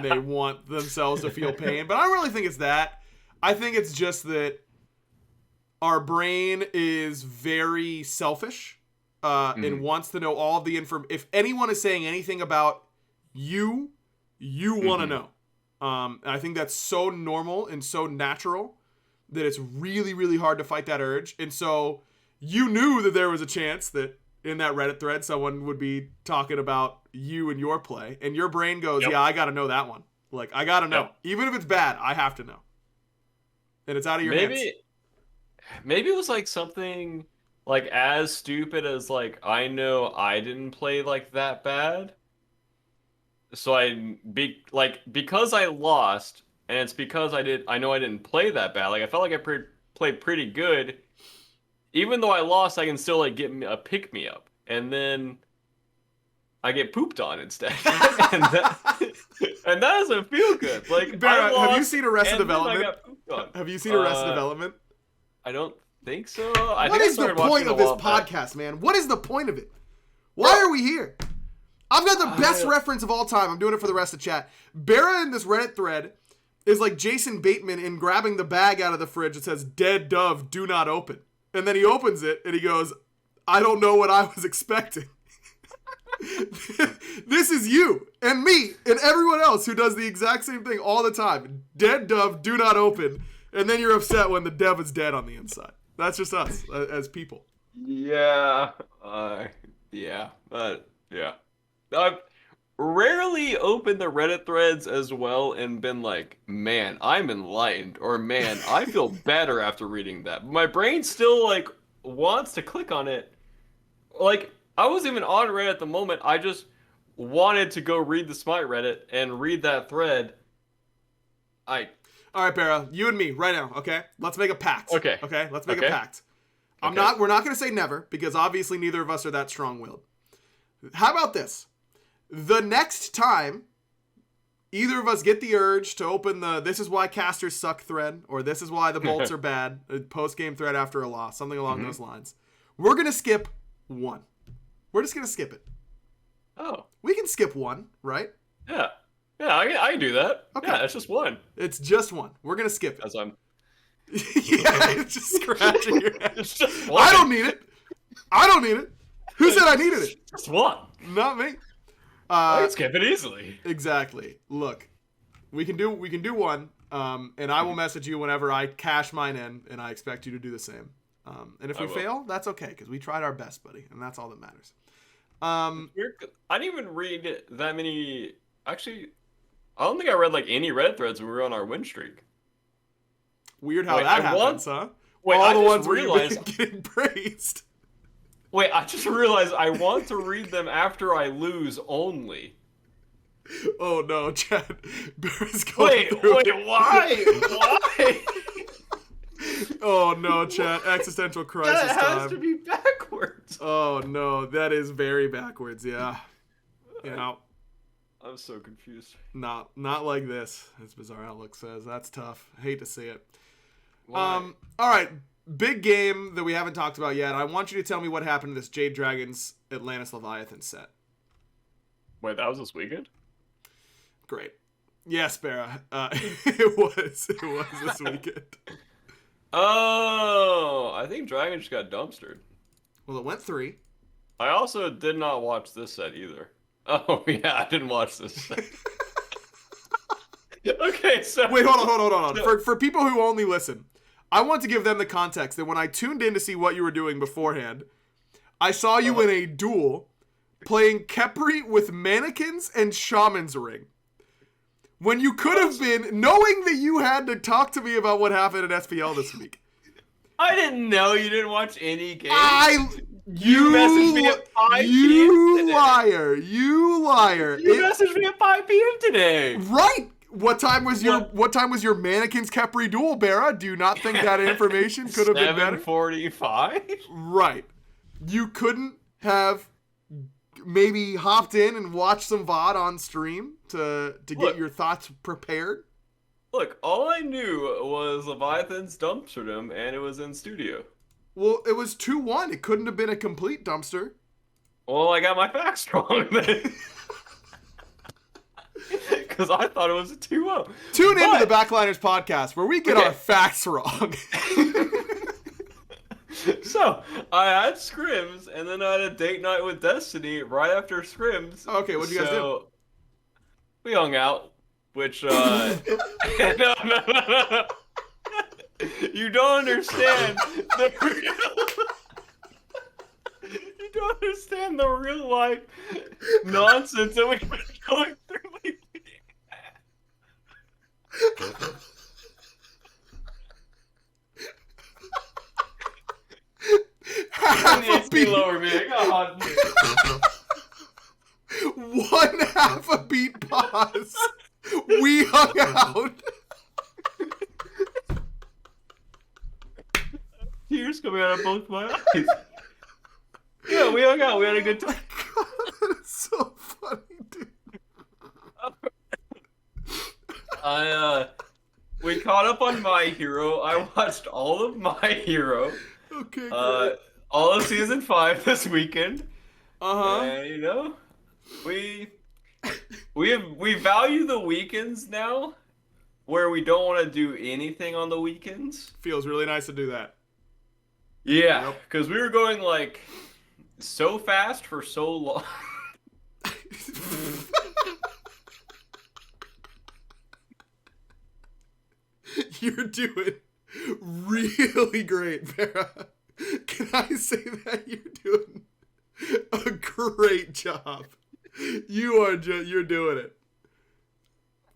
they want themselves to feel pain. But I don't really think it's that. I think it's just that our brain is very selfish and wants to know all of the information. If anyone is saying anything about you want to know. And I think that's so normal and so natural that it's really, really hard to fight that urge. And so you knew that there was a chance that in that Reddit thread, someone would be talking about you and your play. And your brain goes, yeah, I got to know that one. Like, I got to know. Yep. Even if it's bad, I have to know. And it's out of your hands. Maybe it was like something like as stupid as like, I know I didn't play like that bad. So because I lost, and it's because I know I didn't play that bad. Like I felt like I played pretty good. Even though I lost, I can still like get a pick me up, and then I get pooped on instead, and that doesn't feel good. Like BaRRa, have you seen Arrested Development? Have you seen Arrested Development? I don't think so. What is the point of this podcast, man? What is the point of it? Why are we here? I've got the best reference of all time. I'm doing it for the rest of chat. BaRRa in this Reddit thread is like Jason Bateman in grabbing the bag out of the fridge that says, "Dead dove, do not open." And then he opens it and he goes, "I don't know what I was expecting." This is you and me and everyone else who does the exact same thing all the time. Dead dove, do not open. And then you're upset when the dove is dead on the inside. That's just us as people. Yeah. I've rarely opened the Reddit threads as well and been like, man, I'm enlightened, or man, I feel better after reading that. My brain still like wants to click on it. Like, I wasn't even on Reddit at the moment. I just wanted to go read the Smite Reddit and read that thread. All right, BaRRa, you and me right now, okay? Let's make a pact. Okay. Let's make a pact. We're not going to say never, because obviously neither of us are that strong-willed. How about this? The next time either of us get the urge to open the "This is why casters suck" thread, or "This is why the bolts are bad" post-game thread after a loss, something along those lines, we're going to skip one. We're just going to skip it. Oh. We can skip one, right? Yeah. Yeah, I can do that. Okay. Yeah, it's just one. It's just one. We're going to skip it. As I'm... Yeah, it's just scratching your head. It's just one. I don't need it. Who said I needed it? Just one. Not me. I can skip it easily. Exactly. Look, we can do one, and I will message you whenever I cash mine in, and I expect you to do the same. And if we fail, that's okay, because we tried our best, buddy, and that's all that matters. I didn't even read that many. Actually, I don't think I read like any Reddit threads when we were on our win streak. Weird how that happens, huh? Wait, all I the just ones realized where you're getting praised. Wait, I just realized I want to read them after I lose only. Oh no, Chad. BaRRa's going Wait, why? Why? Oh no, Chad. Existential crisis time. That has to be backwards. Oh no, that is very backwards, yeah. You know. I'm so confused. Not like this, as Bizarre Outlook says. That's tough. I hate to see it. Why? All right. Big game that we haven't talked about yet. I want you to tell me what happened to this Jade Dragons Atlantis Leviathan set. Wait, that was this weekend? Great. Yes, BaRRa. It was this weekend. Oh, I think Dragon just got dumpstered. Well, it went 3. I also did not watch this set either. Oh, yeah, I didn't watch this set. Okay, so... Wait, hold on. For people who only listen, I want to give them the context that when I tuned in to see what you were doing beforehand, I saw you in a duel playing Khepri with mannequins and Shaman's Ring. When you could have been, knowing that you had to talk to me about what happened at SPL this week. I didn't know you didn't watch any games. You messaged me at 5 p.m. You liar. You liar. You messaged me at 5 p.m. today. Right. What time was your mannequins Khepri duel, BaRRa? Do you not think that information could have been better? 7:45? Right. You couldn't have maybe hopped in and watched some VOD on stream to get your thoughts prepared? Look, all I knew was Leviathan's dumpstered him, and it was in studio. Well, it was 2-1. It couldn't have been a complete dumpster. Well, I got my facts wrong then. Because I thought it was a 2-0. Tune into the Backliners podcast where we get our facts wrong. So, I had scrims, and then I had a date night with Destiny right after scrims. Okay, what'd you guys do? We hung out, which, no. You don't understand the You don't understand the real life nonsense that we've been going through lately. Half a beat. Lower me. I got hot. 1/2 a beat pause. We hung out. Tears coming out of both my eyes. Yeah, we hung out. We had a good time. God, that is so funny, dude. We caught up on My Hero. I watched all of My Hero. Okay, great. All of season 5 this weekend. And you know, we value the weekends now, where we don't want to do anything on the weekends. Feels really nice to do that. Yeah, because we were going like so fast for so long. You're doing really great, Vera. Can I say that you're doing a great job? You're doing it.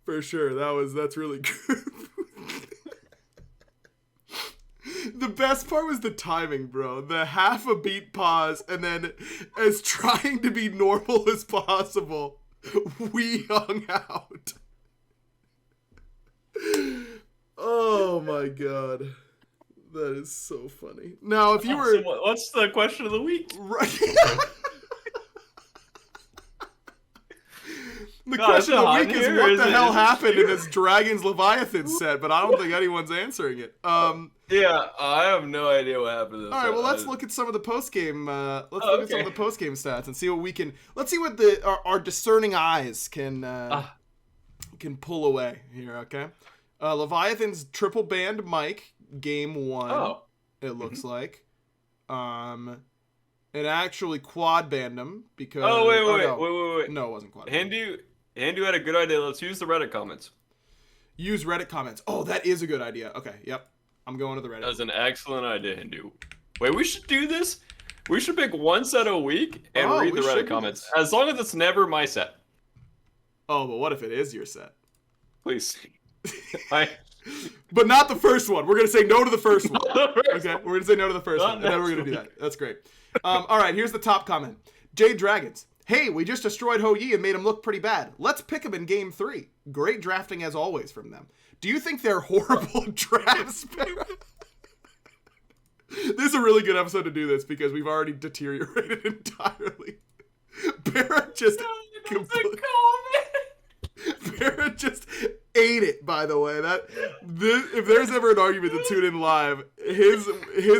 For sure. That's really good. The best part was the timing, bro. The half a beat pause, and then as trying to be normal as possible, we hung out. Oh my god. That is so funny. Now, if you were... So what's the question of the week? Right. The question of the week is what the hell happened in this Dragon's Leviathan set, but I don't think anyone's answering it. Yeah, I have no idea what happened. All right, well, let's look at some of the post game. Let's look at some of the post game stats and see what we can. Let's see what our discerning eyes can pull away here. Okay, Leviathan's triple banned Mike game 1. Oh, it looks like. It actually quad banned him because. Oh wait. No, it wasn't quad. Hindu had a good idea. Let's use the Reddit comments. Use Reddit comments. Oh, that is a good idea. Okay, yep. I'm going to the Reddit. That was an excellent idea, Hindu. Wait, we should do this. We should pick one set a week and read the Reddit comments. As long as it's never my set. Oh, but what if it is your set? Please. But not the first one. We're going to say no to the first one. Okay, we're going to say no to the first one. Not And then we're going to do that. That's great. All right, here's the top comment. Jade Dragons. Hey, we just destroyed Ho Yi and made him look pretty bad. Let's pick him in game 3. Great drafting as always from them. Do you think they're horrible drafts, Barra? This is a really good episode to do this because we've already deteriorated entirely. Barra just Barra just ate it, by the way. If there's ever an argument to tune in live, his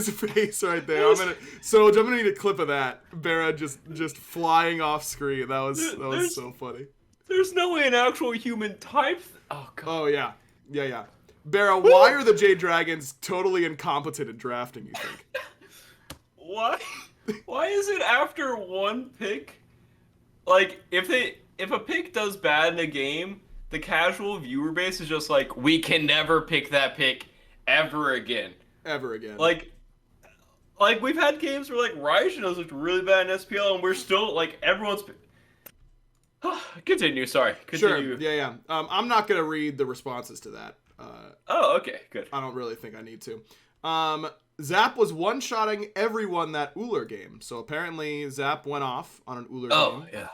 face right there. I'm gonna need a clip of that. Barra just flying off screen. That was so funny. There's no way an actual human types. Oh god. Oh yeah. Barra, why are the Jade Dragons totally incompetent at drafting, you think? Why? Why is it after one pick? Like, if a pick does bad in a game, the casual viewer base is just like, we can never pick that pick ever again. Ever again. Like we've had games where, like, Raijin has looked really bad in SPL, and we're still, like, everyone's... Continue, sorry. Continue. Sure, yeah. I'm not going to read the responses to that. Oh, okay, good. I don't really think I need to. Zap was one-shotting everyone that Uller game. So apparently Zap went off on an Uller game. Oh, yeah.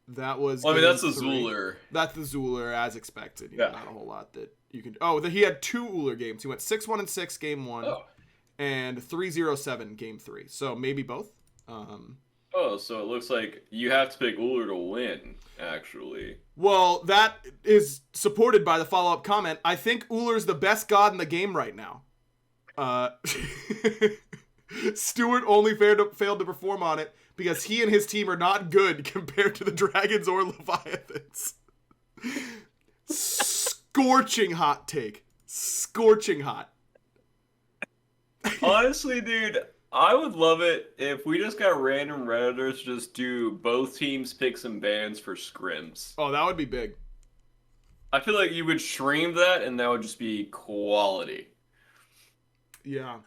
That was... Well, I mean, that's the Zuler. That's the Zuler, as expected. Yeah. Not a whole lot that you can... Oh, he had 2 Uller games. He went 6-1-6 game 1 and 3-0-7 game 3. So maybe both. Oh, so it looks like you have to pick Uller to win, actually. Well, that is supported by the follow-up comment. I think Uller's the best god in the game right now. Stewart only failed to perform on it because he and his team are not good compared to the Dragons or Leviathans. Scorching hot take. Scorching hot. Honestly, dude, I would love it if we just got random Redditors just do both teams pick some bands for scrims. Oh, that would be big. I feel like you would stream that and that would just be quality. Yeah.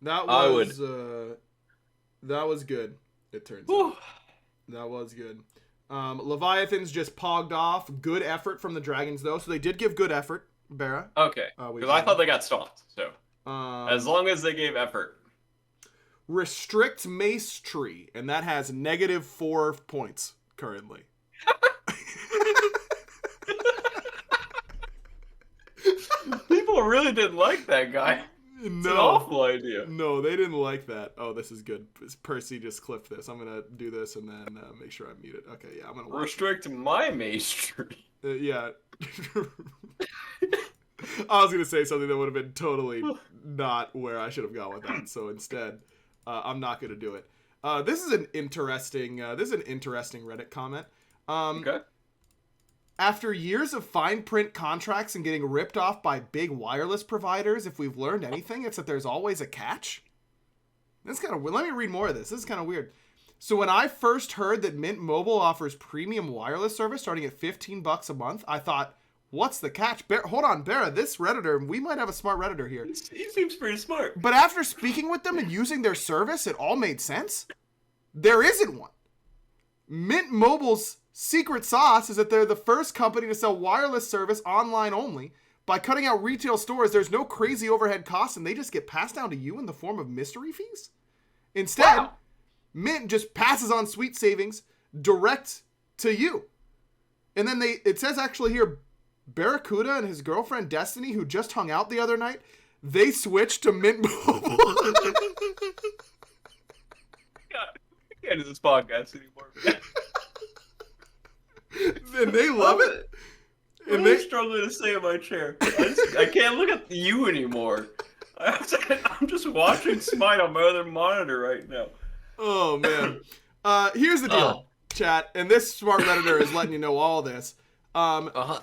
That I was that was good, it turns out. That was good. Leviathans just pogged off. Good effort from the Dragons, though. So they did give good effort, BaRRA. Okay. Because I thought they got stomped. So as long as they gave effort. Restricts Mace Tree, and that has -4 points currently. People really didn't like that guy. It's an awful idea. No, they didn't like that. Oh, this is good. Percy just clipped this. I'm going to do this and then make sure I mute it. Okay, yeah, I'm going to restrict my Mace Tree. Yeah. I was going to say something that would have been totally not where I should have gone with that. So instead, I'm not going to do it. This is an interesting Reddit comment. Okay. After years of fine print contracts and getting ripped off by big wireless providers, if we've learned anything, it's that there's always a catch. That's kind of weird. Let me read more of this. This is kind of weird. So when I first heard that Mint Mobile offers premium wireless service starting at $15 a month, I thought, what's the catch? Hold on, BaRRA, this Redditor, we might have a smart Redditor here. He seems pretty smart. But after speaking with them and using their service, it all made sense. There isn't one. Mint Mobile's secret sauce is that they're the first company to sell wireless service online only. By cutting out retail stores, there's no crazy overhead costs, and they just get passed down to you in the form of mystery fees. Instead, Mint just passes on sweet savings direct to you. And then it says actually here, BaRRaCCuDDa and his girlfriend Destiny, who just hung out the other night, they switched to Mint Mobile. I can't do this podcast anymore. And they love it. And they're struggling to stay in my chair. I can't look at you anymore. I'm just watching Smite on my other monitor right now. Oh, man. Here's the deal, chat. And this smart Redditor is letting you know all this. For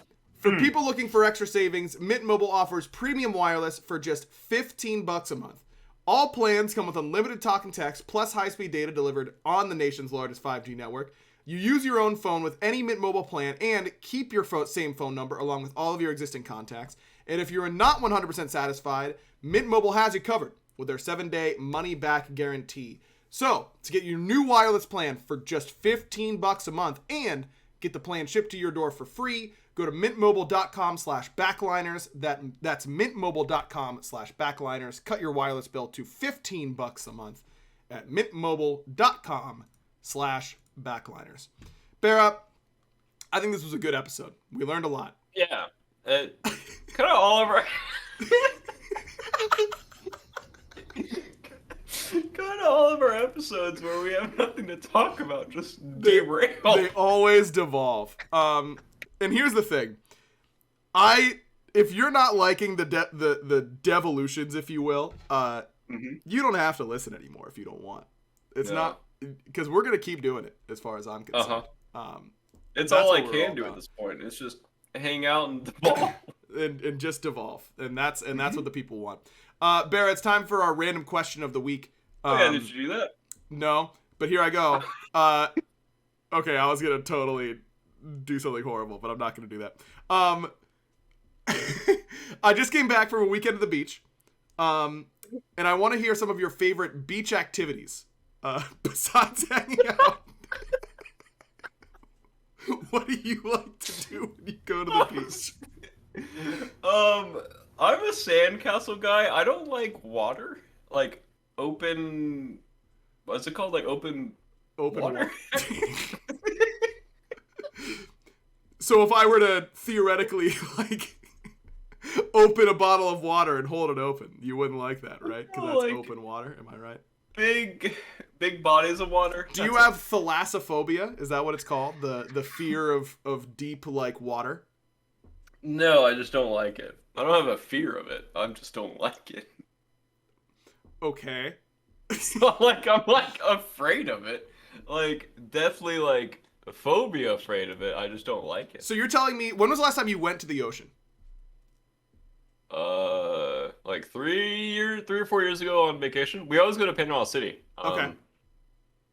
people looking for extra savings, Mint Mobile offers premium wireless for just $15 a month. All plans come with unlimited talk and text, plus high-speed data delivered on the nation's largest 5G network. You use your own phone with any Mint Mobile plan and keep your same phone number along with all of your existing contacts. And if you're not 100% satisfied, Mint Mobile has you covered with their 7-day money-back guarantee. So, to get your new wireless plan for just $15 a month and get the plan shipped to your door for free, go to mintmobile.com/backliners. That's mintmobile.com/backliners. Cut your wireless bill to $15 a month at mintmobile.com/backliners. BaRRA, I think this was a good episode. We learned a lot. Yeah. Kind of all of our... kind of all of our episodes where we have nothing to talk about just derail. They always devolve. And here's the thing. If you're not liking the devolutions, if you will, you don't have to listen anymore if you don't want. It's not... Because we're going to keep doing it, as far as I'm concerned. It's all I can do at this point. It's just hang out and devolve. and just devolve. And that's what the people want. BaRRa, it's time for our random question of the week. Did you do that? No, but here I go. Okay, I was going to totally do something horrible, but I'm not going to do that. I just came back from a weekend at the beach. And I want to hear some of your favorite beach activities. Besides hanging out. What do you like to do when you go to the beach? I'm a sandcastle guy. I don't like water. Like open... What's it called? Like open water? So if I were to theoretically, like, open a bottle of water and hold it open, you wouldn't like that, right? Because that's open water. Am I right? big bodies of water. Do you have thalassophobia? Is that what it's called? The fear of deep like water? No, I just don't like it. I don't have a fear of it. I just don't like it. Okay. So, I'm afraid of it. Like, definitely, like, a phobia afraid of it. I just don't like it. So you're telling me, when was the last time you went to the ocean? Like 3 or 4 years ago on vacation. We always go to Panama City. Okay.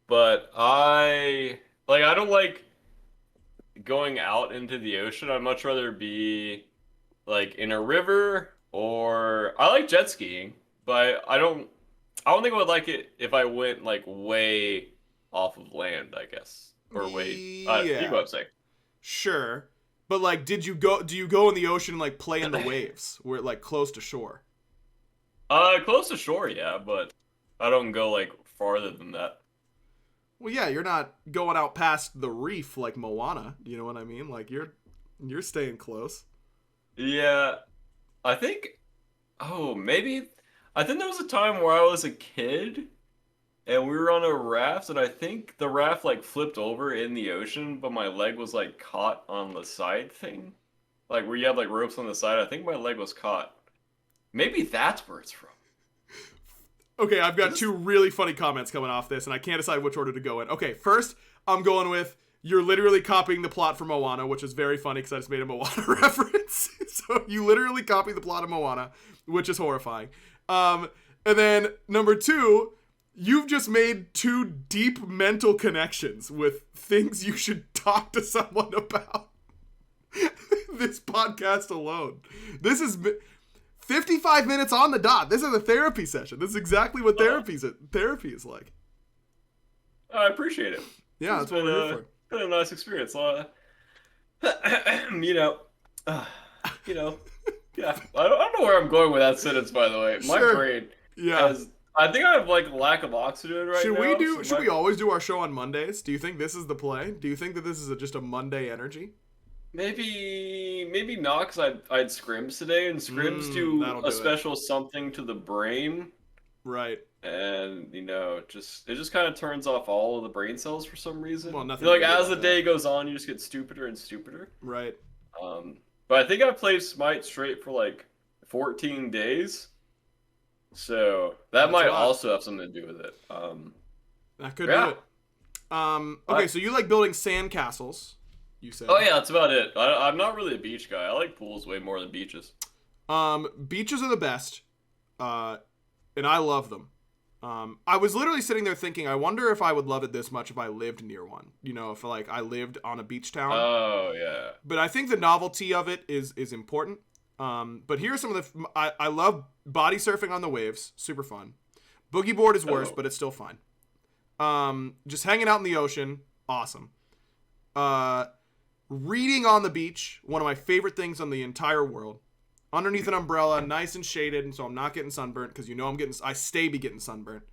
But I don't like going out into the ocean. I'd much rather be like in a river, or I like jet skiing, but I don't think I would like it if I went like way off of land, I guess. Or way you know what I'm saying. Sure. But like do you go in the ocean and like play in the waves? Where like close to shore? Close to shore, yeah, but I don't go like farther than that. Well, yeah, you're not going out past the reef like Moana. You know what I mean? Like you're staying close. Yeah, I think. Oh, maybe. I think there was a time where I was a kid, and we were on a raft, and I think the raft like flipped over in the ocean, but my leg was like caught on the side thing, like where you have like ropes on the side. I think my leg was caught. Maybe that's where it's from. Okay, I've got two really funny comments coming off this, and I can't decide which order to go in. Okay, first, I'm going with, you're literally copying the plot from Moana, which is very funny because I just made a Moana reference. So you literally copy the plot of Moana, which is horrifying. And then, number two, you've just made two deep mental connections with things you should talk to someone about. This podcast alone. This is 55 minutes on the dot. This is a therapy session. This is exactly what therapy is like. I appreciate it. Yeah, that's what we're here for. Been a nice experience. Yeah. I don't know where I'm going with that sentence, by the way. My brain has... I think I have, like, lack of oxygen right now. Should we always do our show on Mondays? Do you think this is the play? Do you think that this is just a Monday energy? Maybe not, because I had scrims today, and scrims do a special something to the brain. Right. And, it just kind of turns off all of the brain cells for some reason. Well, nothing. Like, as the day goes on, you just get stupider and stupider. Right. But I think I played Smite straight for, like, 14 days. So, that might also have something to do with it. That could do it. Okay, so you like building sandcastles, you said. Oh, yeah, that's about it. I'm not really a beach guy. I like pools way more than beaches. Beaches are the best, and I love them. I was literally sitting there thinking, I wonder if I would love it this much if I lived near one. If like I lived on a beach town. Oh, yeah. But I think the novelty of it is important. But here are some of the... I love body surfing on the waves. Super fun. Boogie board is worse, but it's still fun. Just hanging out in the ocean. Awesome. Reading on the beach. One of my favorite things on the entire world. Underneath an umbrella, nice and shaded, and so I'm not getting sunburnt, because I stay getting sunburnt.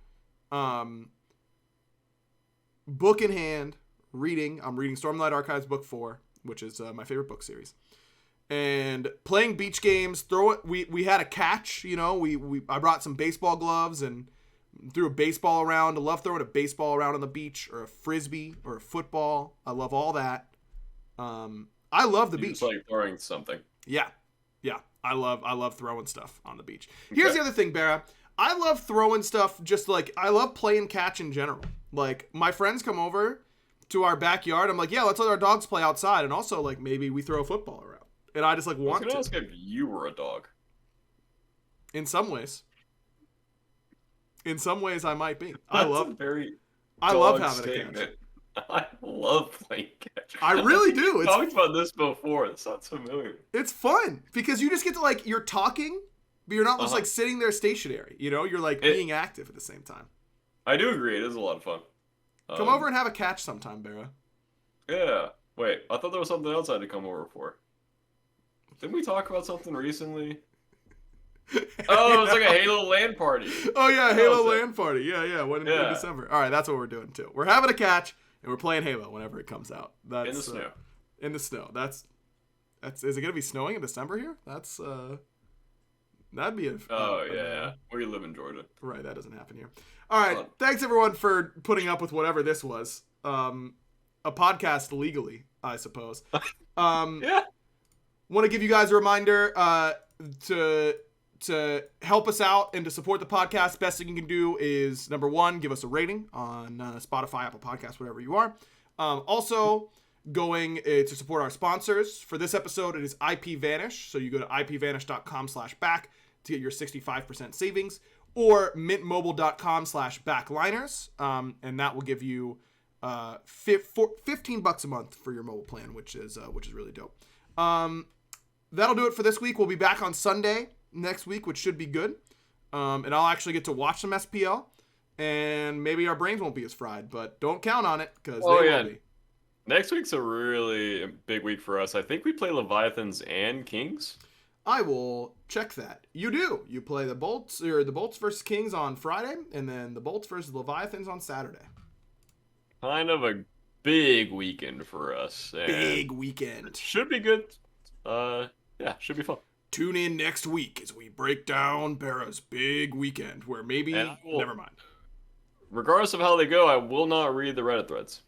Book in hand. Reading. I'm reading Stormlight Archives book 4, which is my favorite book series. And playing beach games, we had a catch, I brought some baseball gloves and threw a baseball around. I love throwing a baseball around on the beach, or a frisbee, or a football. I love all that. I love the beach. It's like throwing something. Yeah. I love throwing stuff on the beach. Here's the other thing, BaRRa. I love throwing stuff just like, I love playing catch in general. Like, my friends come over to our backyard. I'm like, yeah, let's let our dogs play outside. And also, like, maybe we throw a football around. And I just, like, want to. I was going to ask if you were a dog. In some ways. I might be. I love having statement. a catch. I love playing catch. I really do. We've talked about this before. It sounds familiar. It's fun because you just get to, like, you're talking, but you're not just like sitting there stationary. You're like being active at the same time. I do agree. It is a lot of fun. Come over and have a catch sometime, BaRRa. Yeah. Wait, I thought there was something else I had to come over for. Didn't we talk about something recently? Oh, it was like a Halo LAN party. Oh, yeah, Halo LAN party. Yeah. In December. All right, that's what we're doing, too. We're having a catch, and we're playing Halo whenever it comes out. That's, in the snow. In the snow. That's. Is it going to be snowing in December here? That's That'd be a. Oh yeah, we live in Georgia. Right, that doesn't happen here. All right, thanks everyone for putting up with whatever this was. A podcast legally, I suppose. Yeah. Want to give you guys a reminder to help us out and to support the podcast. Best thing you can do is, number one, give us a rating on Spotify, Apple Podcasts, whatever you are. Also, going to support our sponsors. For this episode, it is IP Vanish. So you go to ipvanish.com/back to get your 65% savings, or mintmobile.com/backliners. And that will give you $15 a month for your mobile plan, which is really dope. That'll do it for this week. We'll be back on Sunday next week, which should be good. And I'll actually get to watch some SPL, and maybe our brains won't be as fried, but don't count on it, because they will be. Next week's a really big week for us. I think we play Leviathans and Kings. I will check that. You do. You play the Bolts versus Kings on Friday, and then the Bolts versus Leviathans on Saturday. Kind of a big weekend for us. Big weekend. Should be good. Yeah, should be fun. Tune in next week as we break down BaRRa's big weekend, where maybe... never mind. Regardless of how they go, I will not read the Reddit threads.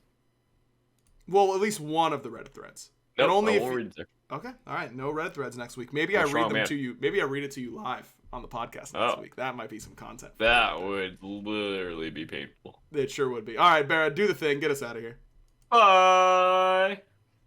Well, at least one of the Reddit threads. Nope, and only I won't read it. Okay, all right. No Reddit threads next week. Maybe I read them to you. Maybe I read it to you live on the podcast next week. That might be some content. That would literally be painful. It sure would be. All right, BaRRA, do the thing. Get us out of here. Bye.